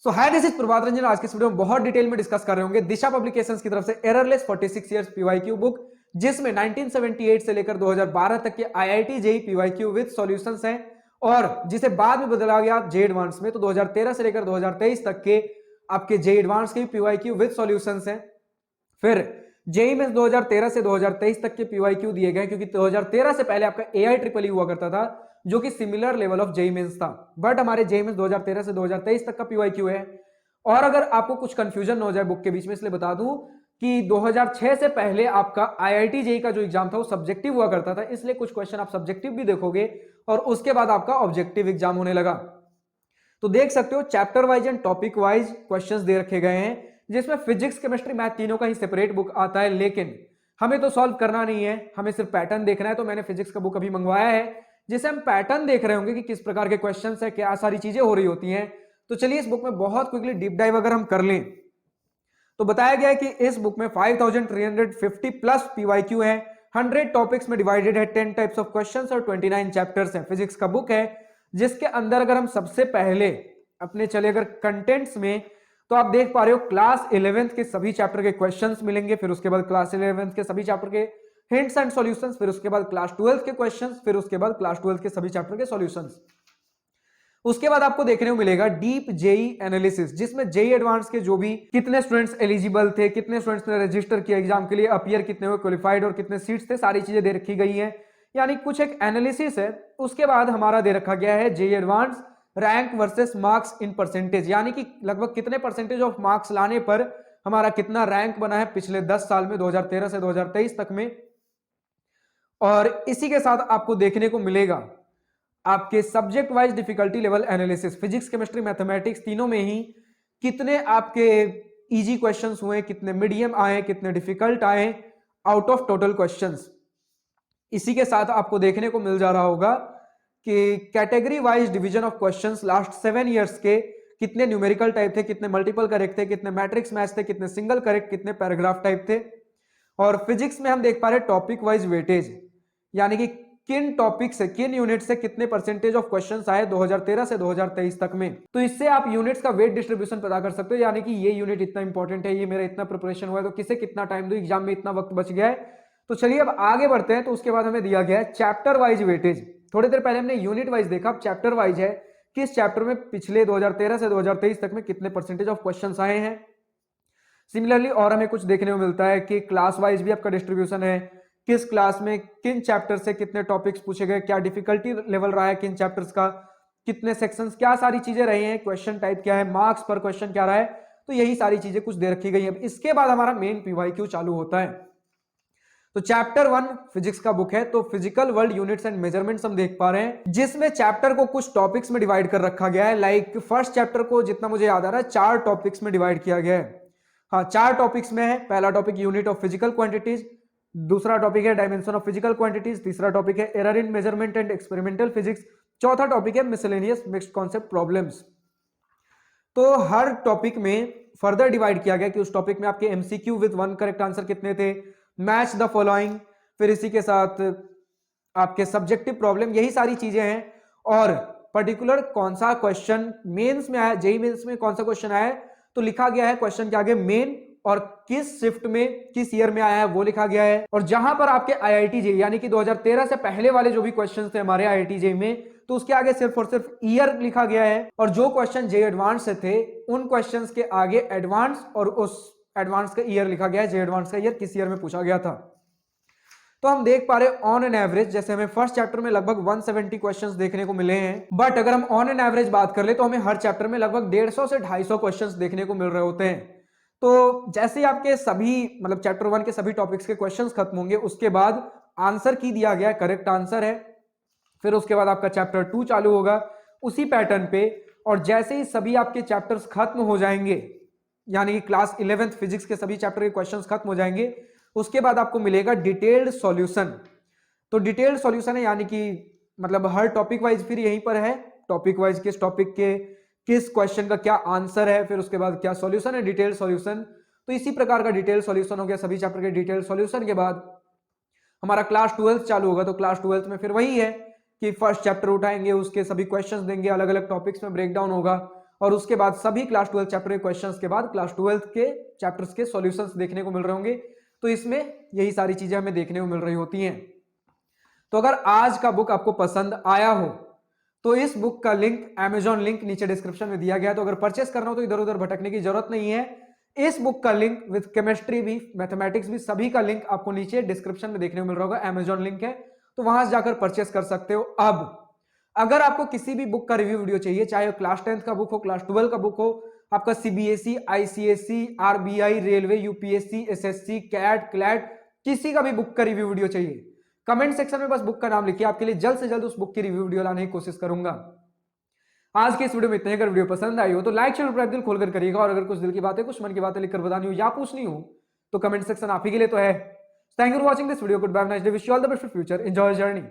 So hi, this is Prabhat Ranjan. आज के इस वीडियो में बहुत डिटेल में डिस्कस कर रहे होंगे दिशा पब्लिकेशंस की तरफ से एररलेस 46 इयर्स पीवाईक्यू बुक, जिसमें 1978 से लेकर 2012 तक के IIT JEE PYQ with solutions हैं और जिसे बाद में बदला गया जे एडवांस में। तो 2013 से लेकर 2023 तक के आपके जे एडवांस के पीवाईक्यू विद सॉल्यूशंस हैं। फिर जेईई में 2013 से 2023 तक के पीवाईक्यू दिए गए, क्योंकि 2013 से पहले आपका एआई ट्रिपल हुआ करता था जो कि similar level of JEE Mains था, बट हमारे जेईई मेंस 2013 से 2023 तक का पीवाईक्यू है। और अगर आपको कुछ कंफ्यूजन हो जाए बुक के बीच में, इसलिए बता दूं कि 2006 से पहले आपका आईआईटी जेईई का जो एग्जाम था वो सब्जेक्टिव हुआ करता था, इसलिए कुछ क्वेश्चन आप सब्जेक्टिव भी देखोगे और उसके बाद आपका ऑब्जेक्टिव एग्जाम होने लगा। तो देख सकते हो chapter wise and topic wise questions दे रखे गए हैं, जिसमें फिजिक्स केमिस्ट्री मैथ तीनों का ही सेपरेट बुक आता है। लेकिन हमें तो सॉल्व करना नहीं है, हमें सिर्फ पैटर्न देखना है। तो मैंने फिजिक्स का बुक अभी मंगवाया है, जिसे हम पैटर्न देख रहे होंगे कि किस प्रकार के क्वेश्चंस है, क्या सारी चीजें हो रही होती हैं। तो चलिए इस बुक में बहुत क्विकली डीप डाइव अगर हम कर लें तो बताया गया है कि इस बुक में 5350 प्लस पीवाईक्यू है, 100 टॉपिक्स में डिवाइडेड है, 10 टाइप्स ऑफ क्वेश्चंस और 29 चैप्टर्स हैं। फिजिक्स का बुक है जिसके अंदर अगर हम सबसे पहले अपने चले अगर कंटेंट्स में, तो आप देख पा रहे हो क्लास 11th के सभी चैप्टर के क्वेश्चंस मिलेंगे, फिर उसके बाद क्लास 11th के सभी चैप्टर के हिंट्स एंड सॉल्यूशंस, फिर उसके बाद क्लास 12th के क्वेश्चंस, फिर उसके बाद क्लास 12th के सभी चैप्टर के सॉल्यूशंस। उसके बाद आपको देखने को मिलेगा डीप जेई एनालिसिस, जिसमें जेई एडवांस के जो भी कितने स्टूडेंट्स एलिजिबल थे, कितने स्टूडेंट्स ने रजिस्टर किया एग्जाम के लिए, अपीयर कितने हुए, क्वालिफाइड और कितने सीट्स थे, सारी चीजें दे रखी गई हैं, यानी कुछ एक एनालिसिस है। उसके बाद हमारा दे रखा गया है JEE advance rank versus marks in percentage, यानी कि लगभग कितने परसेंटेज ऑफ मार्क्स लाने पर हमारा कितना रैंक बना है पिछले 10 साल में, 2013 से 2023 तक में। और इसी के साथ आपको देखने को मिलेगा आपके subject wise difficulty level analysis, physics chemistry mathematics तीनों में ही कितने आपके इजी क्वेश्चंस हुए, कितने मीडियम आए, कितने डिफिकल्ट आए आउट ऑफ टोटल क्वेश्चंस। इसी के साथ आपको देखने को मिल जा रहा होगा कि category wise division of questions last 7 years के, कितने न्यूमेरिकल टाइप थे, कितने मल्टीपल करेक्ट थे, कितने मैट्रिक्स मैच थे, कितने सिंगल करेक्ट, कितने पैराग्राफ टाइप थे। और फिजिक्स में हम देख पा रहे टॉपिक वाइज वेटेज, यानी कि किन टॉपिक से, किन यूनिट से कितने परसेंटेज ऑफ क्वेश्चंस आए 2013 से 2023 तक में। तो इससे आप यूनिट्स का वेट डिस्ट्रीब्यूशन पता कर सकते हो, यानी कि ये यूनिट इतना इंपॉर्टेंट है, ये मेरा इतना प्रिपरेशन हुआ है, तो किसे कितना टाइम दो, एग्जाम में इतना वक्त बच गया है। तो चलिए अब आगे बढ़ते हैं। तो उसके बाद हमें दिया गया है चैप्टर वाइज वेटेज। थोड़ी देर पहले हमने यूनिट वाइज देखा, अब चैप्टर वाइज है कि इस चैप्टर में पिछले 2013 से 2023 तक में कितने परसेंटेज ऑफ क्वेश्चंस आए हैं। सिमिलरली और हमें कुछ देखने को मिलता है कि क्लास वाइज भी आपका डिस्ट्रीब्यूशन है, किस क्लास में किन चैप्टर से कितने टॉपिक्स पूछे गए, क्या डिफिकल्टी लेवल रहा है किन चैप्टर्स का, कितने सेक्शंस, क्या सारी चीजें रही हैं, क्वेश्चन टाइप क्या है, मार्क्स पर क्वेश्चन क्या रहा है। तो यही सारी चीजें कुछ दे रखी गई हैं। इसके बाद हमारा मेन पीवाईक्यू चालू होता है। तो चैप्टर 1 फिजिक्स का बुक है, तो physical world units and measurements हम देख पा रहे हैं, जिसमें चैप्टर को कुछ टॉपिक्स में डिवाइड कर रखा गया है। लाइक फर्स्ट चैप्टर को जितना मुझे याद आ रहा है 4 टॉपिक्स में डिवाइड किया गया है। हाँ, 4 टॉपिक्स में है। पहला topic unit of physical quantities, दूसरा टॉपिक है डायमेंशन ऑफ फिजिकल क्वांटिटीज, तीसरा टॉपिक है error in measurement and experimental physics, चौथा टॉपिक है मिसलेनियस मिक्स्ड कॉन्सेप्ट प्रॉब्लम्स। तो हर टॉपिक में फर्दर डिवाइड किया गया कि उस टॉपिक में आपके एमसीक्यू विद 1 करेक्ट आंसर कितने थे, मैच द फॉलोइंग, फिर इसी के साथ आपके सब्जेक्टिव प्रॉब्लम, यही सारी चीजें हैं। और पर्टिकुलर कौन सा क्वेश्चन मेंस में आया, जेईई मेंस में कौन सा क्वेश्चन आया है, तो लिखा गया है क्वेश्चन के आगे मेन, और किस शिफ्ट में किस ईयर में आया है वो लिखा गया है। और जहां पर आपके आईआईटी जेईई यानी कि 2013 से पहले वाले जो भी क्वेश्चंस थे हमारे आईआईटी जेईई में, तो उसके आगे सिर्फ और सिर्फ ईयर लिखा गया है। और जो क्वेश्चन जेईई एडवांस से थे उन क्वेश्चंस के आगे एडवांस और उस एडवांस का ईयर लिखा गया है, जेईई एडवांस का ईयर किस ईयर में पूछा गया था। तो हम देख पा रहे ऑन एन एवरेज, जैसे हमें फर्स्ट चैप्टर में लगभग 170 क्वेश्चंस देखने को मिले हैं, बट अगर हम ऑन एन एवरेज बात कर ले तो हमें हर चैप्टर में लगभग 150 से 250 क्वेश्चंस देखने को मिल रहे होते हैं। तो जैसे ही आपके सभी मतलब चैप्टर 1 के सभी टॉपिक्स के क्वेश्चंस खत्म होंगे, उसके बाद आंसर की दिया गया करेक्ट आंसर है, फिर उसके बाद आपका चैप्टर 2 चालू होगा उसी पैटर्न पे। और जैसे ही सभी आपके चैप्टर्स खत्म हो जाएंगे, यानी कि क्लास 11th फिजिक्स के सभी चैप्टर के क्वेश्चंस खत्म हो जाएंगे, उसके बाद आपको मिलेगा डिटेल्ड सॉल्यूशन। तो डिटेल्ड सॉल्यूशन है यानी कि मतलब हर टॉपिक वाइज फिर यहीं पर है, टॉपिक वाइज किस टॉपिक के किस क्वेश्चन का क्या आंसर है, फिर उसके बाद क्या सॉल्यूशन है, डिटेल्ड सॉल्यूशन। तो इसी प्रकार का डिटेल्ड सॉल्यूशन हो गया सभी चैप्टर के डिटेल्ड सॉल्यूशन के बाद हमारा क्लास 12th चालू होगा। तो क्लास 12th में फिर वही है कि फर्स्ट चैप्टर उठाएंगे, उसके सभी क्वेश्चंस देंगे, अलग अलग टॉपिक्स में ब्रेकडाउन होगा, और उसके बाद सभी क्लास 12 चैप्टर के क्वेश्चंस के बाद क्लास 12 के चैप्टर्स के सॉल्यूशंस देखने को मिल रहे होंगे। तो इसमें यही सारी चीजें हमें देखने को मिल रही होती हैं। तो अगर आज का बुक आपको पसंद आया हो तो इस बुक का लिंक, Amazon लिंक नीचे डिस्क्रिप्शन में दिया गया है। तो अगर परचेस करना हो तो इधर उधर भटकने की जरूरत नहीं है। इस बुक का लिंक विद केमिस्ट्री भी, मैथमेटिक्स भी, सभी का लिंक आपको नीचे डिस्क्रिप्शन में देखने को मिल रहा होगा। Amazon लिंक है, तो वहां से जाकर परचेस कर सकते हो। अब अगर आपको किसी भी बुक का रिव्यू वीडियो चाहिए, चाहे क्लास 10 का बुक हो, क्लास 12 का बुक हो, आपका CBSE, ICSE, RBI, railway, UPSC, SSC, CAT, CLAT, किसी का भी बुक का रिव्यू वीडियो चाहिए, कमेंट सेक्शन में बस बुक का नाम लिखिए, आपके लिए जल्द से जल्द उस बुक की रिव्यू वीडियो लाने की कोशिश करूंगा। आज के इस वीडियो में इतने। अगर वीडियो पसंद आई हो तो लाइक शेयर दिल खोलकर करिएगा, और अगर कुछ दिल की बातें, कुछ मन की बातें लिखकर बतानी हो या पूछनी हो तो कमेंट सेक्शन आप ही के लिए तो है। Thank you for watching this video. Good bye, nice day, wish you all the best for future, enjoy journey.